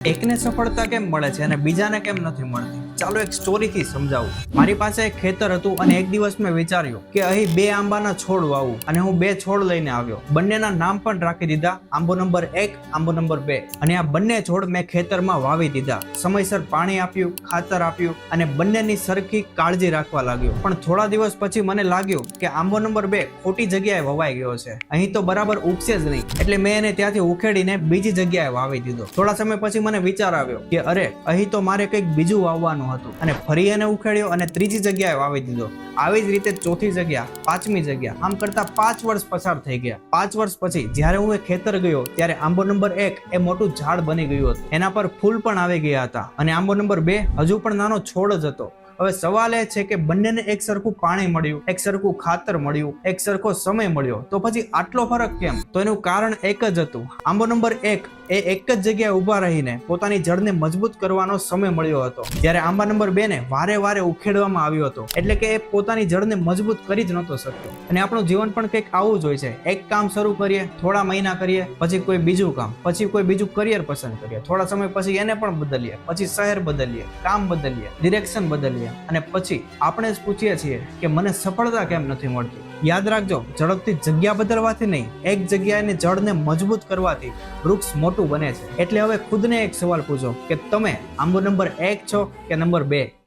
એકને સફળતા કેમ મળે છે અને બીજાને કેમ નથી મળતી? ચાલો એક સ્ટોરીથી સમજાવું. મારી પાસે એક ખેતર હતું અને એક દિવસ મેં વિચાર્યું કે અહીં 2 આંબાના છોડ વાવું અને હું 2 છોડ લઈને આવ્યો. બંનેના નામ પણ રાખી દીધા, આંબો નંબર 1, આંબો નંબર 2. અને આ બંને છોડ મેં ખેતરમાં વાવી દીધા. સમયસર પાણી આપ્યું, ખાતર આપ્યું અને બંનેની સરખી કાળજી રાખવા લાગ્યો. પણ થોડા દિવસ પછી મને લાગ્યું કે આંબો નંબર 2 ખોટી જગ્યાએ વવાઈ ગયો છે. અહીં તો બરાબર ઉગશે જ નહીં. એટલે મેં એને ત્યાંથી ઉખેડીને બીજી જગ્યાએ વાવી દીધો. થોડા સમય પછી મને વિચાર આવ્યો કે અરે, અહીં તો મારે કંઈક બીજું વાવવાનું હતું અને ફરી એને ઉખેડ્યો અને ત્રીજી જગ્યાએ વાવી દીધો. આવી જ રીતે ચોથી જગ્યા, પાંચમી જગ્યા, આમ કરતા 5 વર્ષ પસાર થઈ ગયા. 5 વર્ષ પછી જ્યારે હું એ ખેતર ગયો ત્યારે આંબો નંબર 1 એ મોટું ઝાડ બની ગયું હતું. એના પર ફૂલ પણ આવી ગયા હતા અને આંબો નંબર 2 હજુ પણ નાનો છોડ જ હતો. હવે સવાલ એ છે કે બંનેને એક સરખું પાણી મળ્યું, એક સરખું ખાતર મળ્યું, એક સરખો સમય મળ્યો, તો પછી આટલો ફરક કેમ? તો એનું કારણ એક જ હતું. આંબો નંબર 1 એ એક જ જગ્યાએ ઊભા રહીને પોતાની જળને મજબૂત કરવાનો સમય મળ્યો હતો, જ્યારે આંબા નંબર 2 ને વારે વારે ઉખેડવામાં આવ્યો હતો. એટલે કે એ પોતાની જળને મજબૂત કરી જ નહોતો શકતો. અને આપણું જીવન પણ કંઈક આવું જ હોય છે. એક કામ શરૂ કરીએ, થોડા મહિના કરીએ, પછી કોઈ બીજું કામ, પછી કોઈ બીજું કરિયર પસંદ કરીએ, થોડા સમય પછી એને પણ બદલીએ, પછી શહેર બદલીએ, કામ બદલીએ, ડિરેક્શન બદલીએ અને પછી આપણે જ પૂછીએ છીએ કે મને સફળતા કેમ નથી મળતી? યાદ રાખજો, ઝડપથી જગ્યા બદલવાથી નહીં, એક જગ્યાએની જળને મજબૂત કરવાથી વૃક્ષ મોટું બને છે. એટલે હવે ખુદને એક સવાલ પૂછો કે તમે આંબો નંબર 1 છો કે નંબર 2?